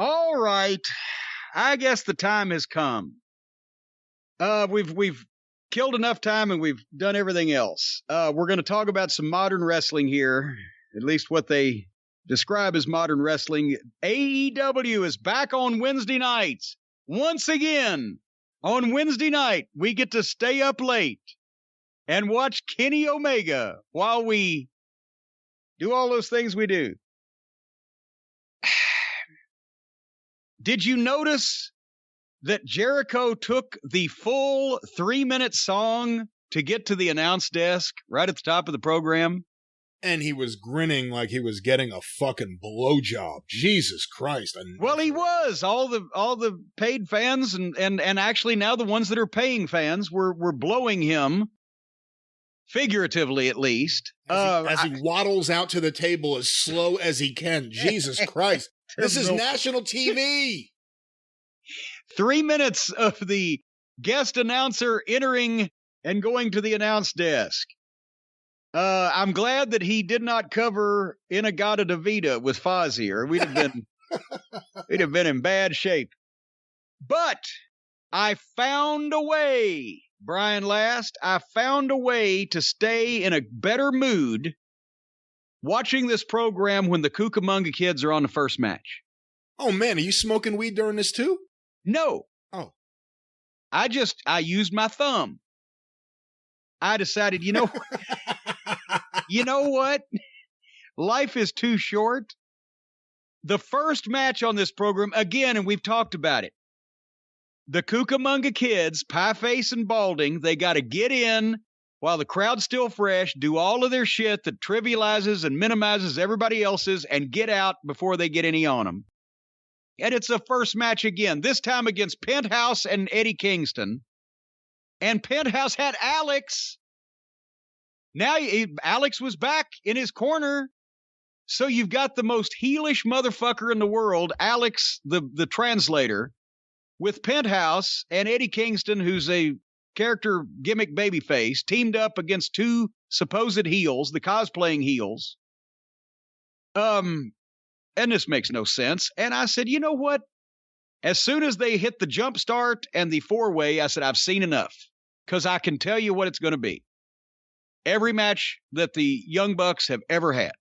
All right. I guess the time has come. We've killed enough time and we've done everything else. We're going to talk about some modern wrestling here, at least what they describe as modern wrestling. AEW is back on Wednesday nights. Once again, on Wednesday night, we get to stay up late and watch Kenny Omega while we do all those things we do. Did you notice that Jericho took the full 3-minute song to get to the announce desk right at the top of the program? And he was grinning like he was getting a fucking blowjob. Jesus Christ. Well, he was. All the paid fans and actually now the ones that are paying fans were blowing him, figuratively at least. As he waddles out to the table as slow as he can. Jesus Christ. This is national TV. 3 minutes of the guest announcer entering and going to the announce desk. I'm glad that he did not cover Inagata Davida with Fozzy, or we'd have been in bad shape. But I found a way, Brian Last. I found a way to stay in a better mood watching this program when the Cucamonga Kids are on the first match. Oh, man, are you smoking weed during this, too? No. Oh. I used my thumb. I decided, you know what? Life is too short. The first match on this program, again, and we've talked about it, the Cucamonga Kids, Pie Face and Balding, they got to get in while the crowd's still fresh, do all of their shit that trivializes and minimizes everybody else's, and get out before they get any on them. And it's a first match again, this time against Penthouse and Eddie Kingston. And Penthouse had Alex. Now Alex was back in his corner. So you've got the most heelish motherfucker in the world, Alex, the translator, with Penthouse and Eddie Kingston, who's a character gimmick babyface, teamed up against two supposed heels, the cosplaying heels. And this makes no sense. And I said, you know what? As soon as they hit the jump start and the four-way, I said, I've seen enough. Because I can tell you what it's going to be. Every match that the Young Bucks have ever had.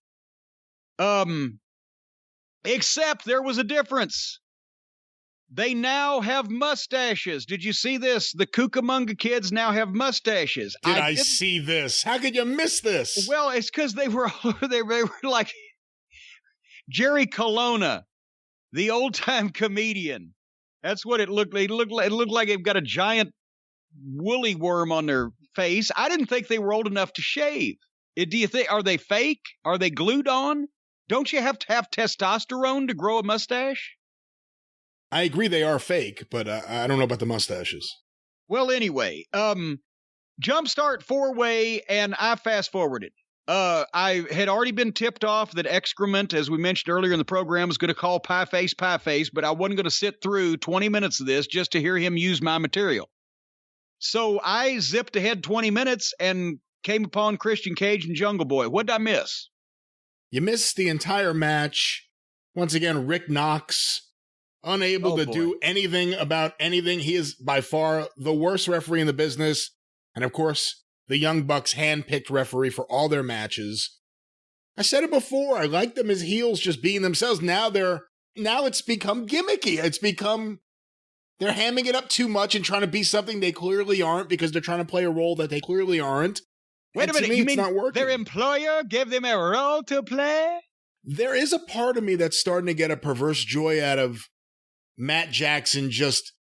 Except there was a difference. They now have mustaches. Did you see this? The Cucamonga Kids now have mustaches. Did I see this? How could you miss this? Well, it's because they were like Jerry Colonna, the old-time comedian. That's what it looked like. It looked like they've got a giant woolly worm on their face. I didn't think they were old enough to shave. Do you think, are they fake? Are they glued on? Don't you have to have testosterone to grow a mustache? I agree they are fake, but I don't know about the mustaches. Well, anyway, Jumpstart four-way, and I fast-forwarded. I had already been tipped off that Excrement, as we mentioned earlier in the program, was going to call Pie Face, but I wasn't going to sit through 20 minutes of this just to hear him use my material. So I zipped ahead 20 minutes and came upon Christian Cage and Jungle Boy. What did I miss? You missed the entire match. Once again, Rick Knox, unable to do anything about anything. He is by far the worst referee in the business. And of course, the Young Bucks handpicked referee for all their matches. I said it before, I like them as heels just being themselves. Now it's become gimmicky. They're hamming it up too much and trying to be something they clearly aren't because they're trying to play a role that they clearly aren't. Wait a minute, you mean their employer gave them a role to play? There is a part of me that's starting to get a perverse joy out of Matt Jackson, just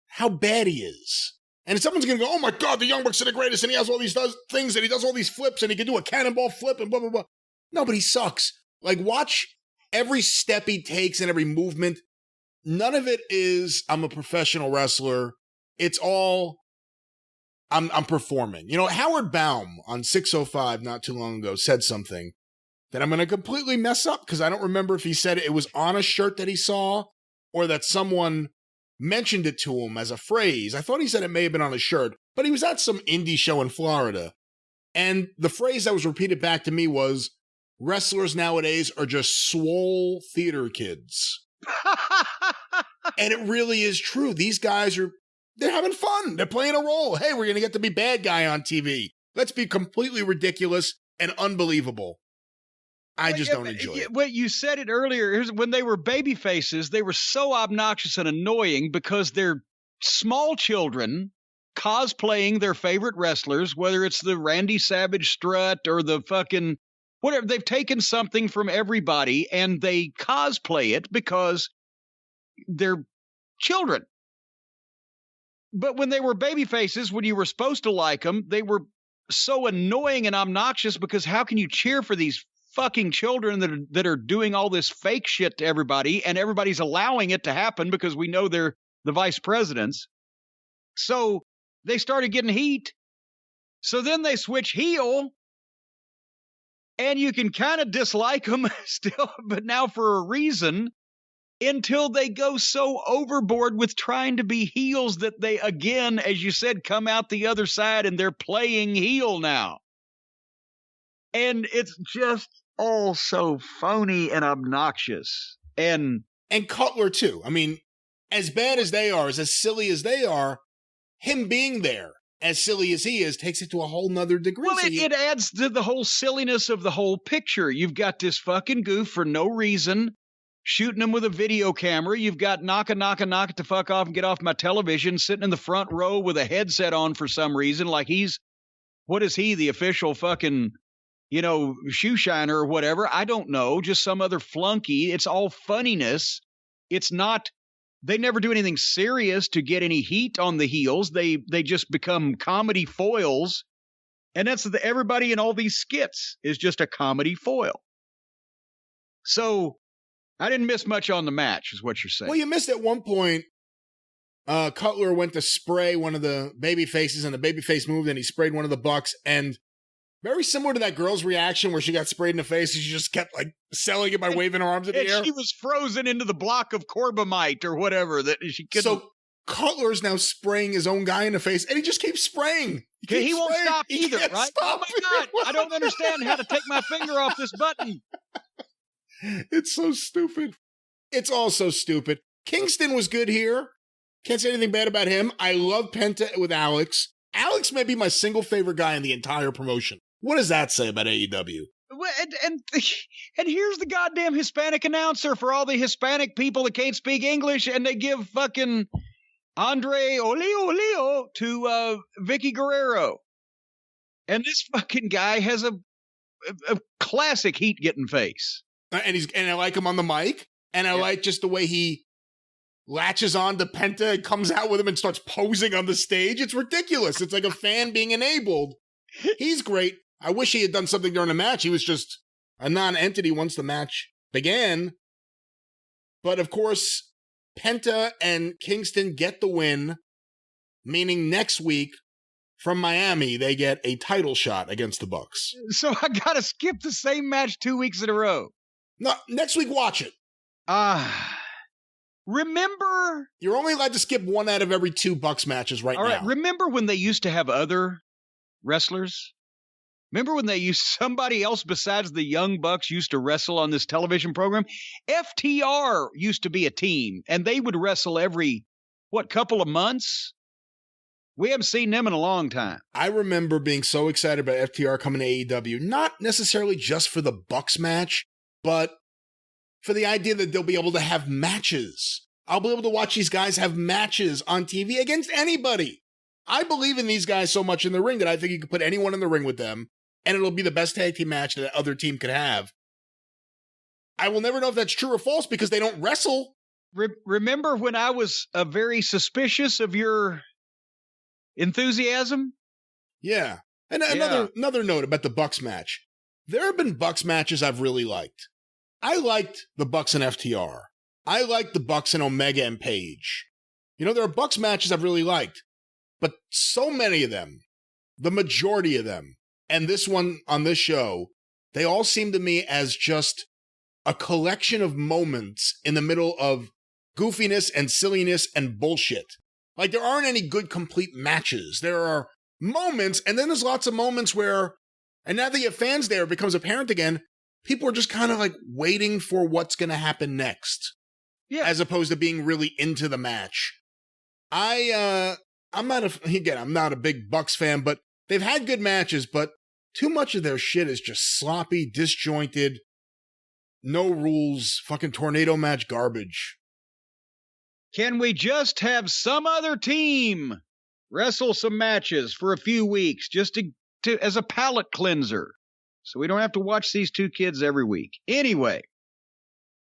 how bad he is. And someone's going to go, oh my God, the Young Bucks are the greatest, and he has all these things, and he does all these flips, and he can do a cannonball flip, and blah, blah, blah. No, but he sucks. Like, watch every step he takes and every movement. None of it is, I'm a professional wrestler. It's all, I'm performing. You know, Howard Baum on 605 not too long ago said something that I'm going to completely mess up because I don't remember if he said it was on a shirt that he saw or that someone mentioned it to him as a phrase. I thought he said it may have been on a shirt, but he was at some indie show in Florida. And the phrase that was repeated back to me was, wrestlers nowadays are just swole theater kids. And it really is true. These guys they're having fun. They're playing a role. Hey, we're going to get to be bad guy on TV. Let's be completely ridiculous and unbelievable. I just don't enjoy it. Well, you said it earlier. When they were baby faces, they were so obnoxious and annoying because they're small children cosplaying their favorite wrestlers, whether it's the Randy Savage strut or the fucking whatever. They've taken something from everybody and they cosplay it because they're children. But when they were baby faces, when you were supposed to like them, they were so annoying and obnoxious because how can you cheer for these fucking children that are doing all this fake shit to everybody, and everybody's allowing it to happen because we know they're the vice presidents. So they started getting heat. So then they switch heel, and you can kind of dislike them still, but now for a reason, until they go so overboard with trying to be heels that they, again, as you said, come out the other side and they're playing heel now. And it's just all so phony and obnoxious. And Cutler, too. I mean, as bad as they are, as silly as they are, him being there, as silly as he is, takes it to a whole nother degree. Well, it adds to the whole silliness of the whole picture. You've got this fucking goof for no reason, shooting him with a video camera. You've got knock it the fuck off and get off my television, sitting in the front row with a headset on for some reason, like what is he, the official fucking, shoe shiner or whatever? I don't know, just some other flunky. It's all funniness. It's not, they never do anything serious to get any heat on the heels. They just become comedy foils. And that's everybody in all these skits is just a comedy foil. So I didn't miss much on the match, is what you're saying. Well, you missed at one point. Cutler went to spray one of the baby faces, and the baby face moved, and he sprayed one of the Bucks. And very similar to that girl's reaction where she got sprayed in the face, and she just kept selling it by waving her arms in the air. She was frozen into the block of corbamite or whatever that she couldn't. So Cutler's now spraying his own guy in the face, and he just keeps spraying. He won't stop either, right? Oh my God! I don't understand how to take my finger off this button. It's so stupid. It's all so stupid. Kingston was good here. Can't say anything bad about him. I love Penta with Alex. Alex may be my single favorite guy in the entire promotion. What does that say about AEW? And here's the goddamn Hispanic announcer for all the Hispanic people that can't speak English, and they give fucking Andre Olio to Vicky Guerrero. And this fucking guy has a classic heat-getting face. And I like him on the mic, and I like just the way he latches on to Penta and comes out with him and starts posing on the stage. It's ridiculous. It's like a fan being enabled. He's great. I wish he had done something during the match. He was just a non-entity once the match began. But of course, Penta and Kingston get the win, meaning next week from Miami, they get a title shot against the Bucks. So I gotta skip the same match 2 weeks in a row. No, next week, watch it. Remember? You're only allowed to skip one out of every 2 Bucks matches right now. All right, remember when they used to have other wrestlers? Remember when they used somebody else besides the Young Bucks used to wrestle on this television program? FTR used to be a team, and they would wrestle every, couple of months? We haven't seen them in a long time. I remember being so excited about FTR coming to AEW, not necessarily just for the Bucks match, but for the idea that they'll be able to have matches. I'll be able to watch these guys have matches on TV against anybody. I believe in these guys so much in the ring that I think you could put anyone in the ring with them, and it'll be the best tag team match that other team could have. I will never know if that's true or false because they don't wrestle. Remember when I was very suspicious of your enthusiasm? Yeah. And another note about the Bucks match. There have been Bucks matches I've really liked. I liked the Bucks and FTR. I liked the Bucks and Omega and Page. There are Bucks matches I've really liked. But so many of them, the majority of them, and this one on this show, they all seem to me as just a collection of moments in the middle of goofiness and silliness and bullshit. Like, there aren't any good, complete matches. There are moments, and then there's lots of moments where, and now that you have fans there, it becomes apparent again, people are just kind of waiting for what's going to happen next. as opposed to being really into the match. I'm not a big Bucks fan, but they've had good matches, but too much of their shit is just sloppy, disjointed, no rules, fucking tornado match garbage. Can we just have some other team wrestle some matches for a few weeks just to as a palate cleanser, so we don't have to watch these two kids every week? Anyway,